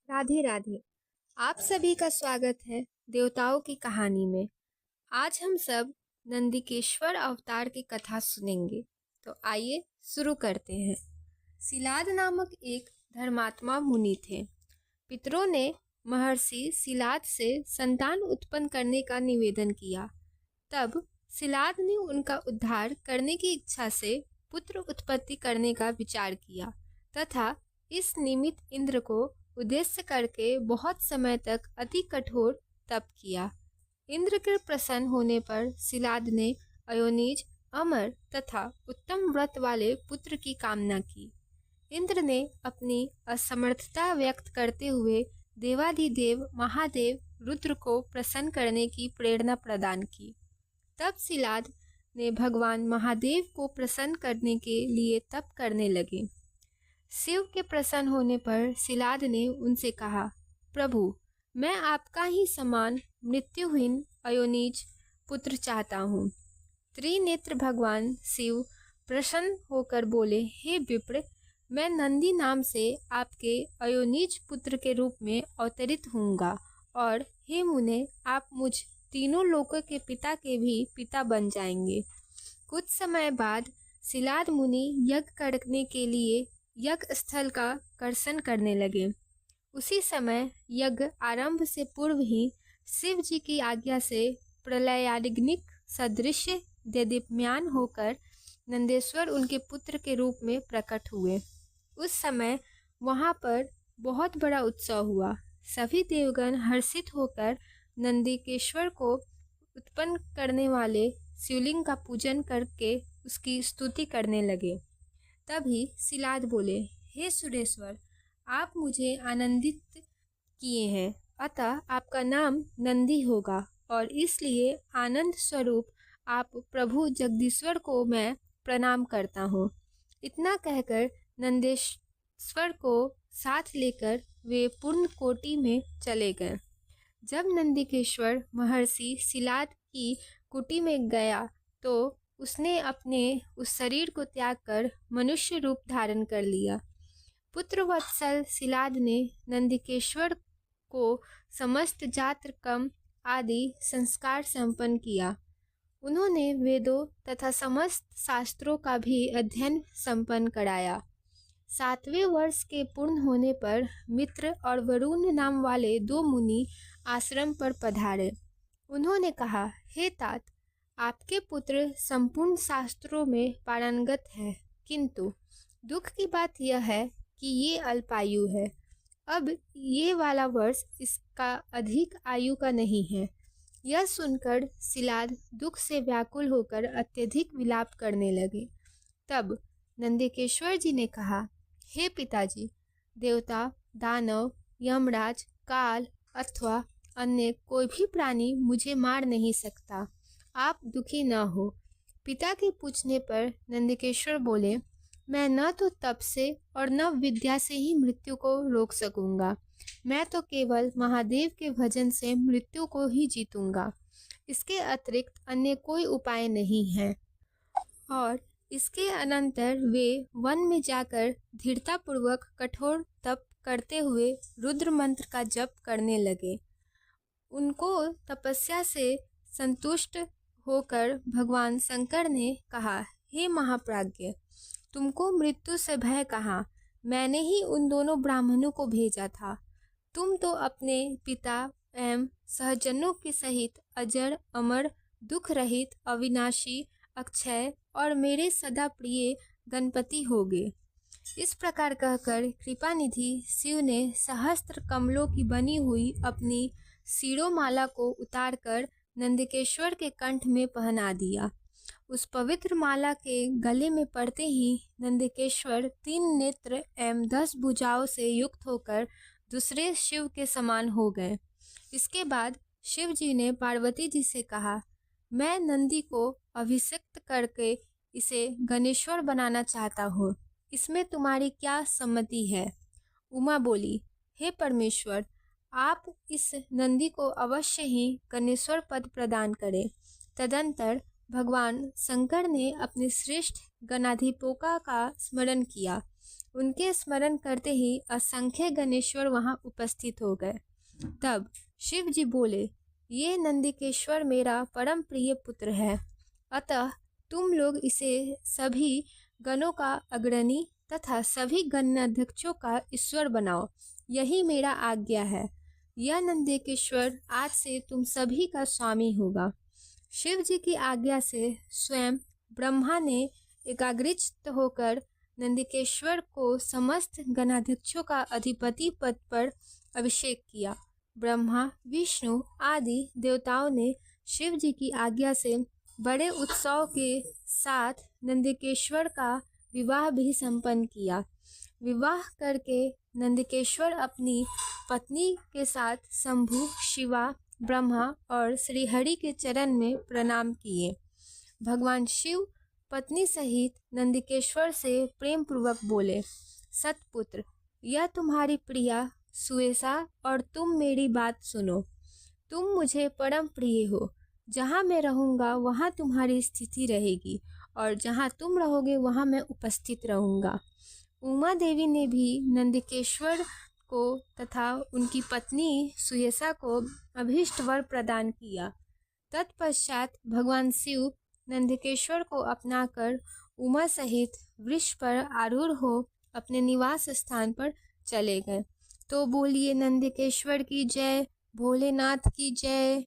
राधे राधे। आप सभी का स्वागत है देवताओं की कहानी में। आज हम सब नंदिकेश्वर अवतार की कथा सुनेंगे। तो आइए शुरू करते हैं। सिलाद नामक एक धर्मात्मा मुनि थे। पितरों ने महर्षि सिलाद से संतान उत्पन्न करने का निवेदन किया। तब सिलाद ने उनका उद्धार करने की इच्छा से पुत्र उत्पत्ति करने का विचार किया तथा इस निमित्त इंद्र को उद्देश्य करके बहुत समय तक अति कठोर तप किया। इंद्र के प्रसन्न होने पर सिलाद ने अयोनिज, अमर तथा उत्तम व्रत वाले पुत्र की कामना की। इंद्र ने अपनी असमर्थता व्यक्त करते हुए देवाधिदेव महादेव रुद्र को प्रसन्न करने की प्रेरणा प्रदान की। तब सिलाद ने भगवान महादेव को प्रसन्न करने के लिए तप करने लगे। शिव के प्रसन्न होने पर सिलाद ने उनसे कहा, प्रभु, मैं आपका ही समान मृत्युहीन अयोनिज पुत्र चाहता हूँ। त्रिनेत्र भगवान शिव प्रसन्न होकर बोले, हे विप्र, मैं नंदी नाम से आपके अयोनिज पुत्र के रूप में अवतरित होऊंगा और हे मुने, आप मुझ तीनों लोकों के पिता के भी पिता बन जाएंगे। कुछ समय बाद सिलाद मुनि यज्ञ करने के लिए यज्ञ स्थल का कर्षण करने लगे। उसी समय यज्ञ आरंभ से पूर्व ही शिव जी की आज्ञा से प्रलयाग्निक सदृश देदीप्यमान होकर नंदेश्वर उनके पुत्र के रूप में प्रकट हुए। उस समय वहां पर बहुत बड़ा उत्सव हुआ। सभी देवगण हर्षित होकर नंदिकेश्वर को उत्पन्न करने वाले शिवलिंग का पूजन करके उसकी स्तुति करने लगे। तभी सिलाद बोले, हे सुरेश्वर, आप मुझे आनंदित किए हैं, अतः आपका नाम नंदी होगा और इसलिए आनंद स्वरूप आप प्रभु जगदीश्वर को मैं प्रणाम करता हूँ। इतना कहकर नंदेश्वर को साथ लेकर वे पूर्ण कोटि में चले गए। जब नंदिकेश्वर महर्षि सिलाद की कुटी में गया तो उसने अपने उस शरीर को त्याग कर मनुष्य रूप धारण कर लिया। पुत्र वत्सल सिलाद ने नंदिकेश्वर को समस्त जात्र कर्म आदि संस्कार संपन्न किया। उन्होंने वेदों तथा समस्त शास्त्रों का भी अध्ययन संपन्न कराया। 7वें वर्ष के पूर्ण होने पर मित्र और वरुण नाम वाले 2 मुनि आश्रम पर पधारे। उन्होंने कहा, हे तात, आपके पुत्र संपूर्ण शास्त्रों में पारंगत है, किंतु दुख की बात यह है कि ये अल्पायु है। अब ये वाला वर्ष इसका अधिक आयु का नहीं है। यह सुनकर सिलाद दुख से व्याकुल होकर अत्यधिक विलाप करने लगे। तब नंदिकेश्वर जी ने कहा, हे पिताजी, देवता, दानव, यमराज, काल अथवा अन्य कोई भी प्राणी मुझे मार नहीं सकता। आप दुखी न हो। पिता के पूछने पर नंदिकेश्वर बोले, मैं न तो तप से और न विद्या से ही मृत्यु को रोक सकूंगा। मैं तो केवल महादेव के भजन से मृत्यु को ही जीतूंगा। इसके अतिरिक्त अन्य कोई उपाय नहीं है। और इसके अनंतर वे वन में जाकर धीरतापूर्वक कठोर तप करते हुए रुद्र मंत्र का जप करने लगे। उनको तपस्या से संतुष्ट होकर भगवान शंकर ने कहा, हे महाप्राज्ञ, तुमको मृत्यु से भय कहाँ? मैंने ही उन दोनों ब्राह्मणों को भेजा था। तुम तो अपने पिता एवं सहजनों के सहित अजर, अमर, दुख रहित, अविनाशी, अक्षय और मेरे सदा प्रिय गणपति होगे। इस प्रकार कहकर कृपानिधि शिव ने सहस्त्र कमलों की बनी हुई अपनी शिरोमाला को उतारकर नंदिकेश्वर के कंठ में पहना दिया। उस पवित्र माला के गले में पड़ते ही नंदिकेश्वर 3 नेत्र एवं 10 भुजाओं से युक्त होकर दूसरे शिव के समान हो गए। इसके बाद शिव जी ने पार्वती जी से कहा, मैं नंदी को अभिषिक्त करके इसे गणेश्वर बनाना चाहता हूँ। इसमें तुम्हारी क्या सम्मति है? उमा बोली, हे परमेश्वर, आप इस नंदी को अवश्य ही गणेश्वर पद प्रदान करें। तदंतर भगवान शंकर ने अपने श्रेष्ठ गणाधिपों का स्मरण किया। उनके स्मरण करते ही असंख्य गणेश्वर वहां उपस्थित हो गए। तब शिव जी बोले, ये नंदिकेश्वर मेरा परम प्रिय पुत्र है, अतः तुम लोग इसे सभी गणों का अग्रणी तथा सभी गणाध्यक्षों का ईश्वर बनाओ, यही मेरा आज्ञा है। यह नंदिकेश्वर आज से तुम सभी का स्वामी होगा। शिव जी की आज्ञा से स्वयं ब्रह्मा ने एकाग्रचित्त होकर नंदिकेश्वर को समस्त गणाध्यक्षों का अधिपति पद पर अभिषेक किया। ब्रह्मा, विष्णु आदि देवताओं ने शिव जी की आज्ञा से बड़े उत्सव के साथ नंदिकेश्वर का विवाह भी संपन्न किया। विवाह करके नंदिकेश्वर अपनी पत्नी के साथ शंभु, शिवा, ब्रह्मा और श्रीहरि के चरण में प्रणाम किए। भगवान शिव पत्नी सहित नंदिकेश्वर से प्रेम पूर्वक बोले, सतपुत्र, यह तुम्हारी प्रिया सुएसा और तुम मेरी बात सुनो। तुम मुझे परम प्रिय हो। जहाँ मैं रहूँगा वहाँ तुम्हारी स्थिति रहेगी और जहाँ तुम रहोगे वहाँ मैं उपस्थित रहूँगा। उमा देवी ने भी नंदिकेश्वर को तथा उनकी पत्नी सुयसा को अभीष्ट वर प्रदान किया। तत्पश्चात भगवान शिव नंदिकेश्वर को अपनाकर उमा सहित वृक्ष पर आरूढ़ हो अपने निवास स्थान पर चले गए। तो बोलिए नंदिकेश्वर की जय, भोलेनाथ की जय।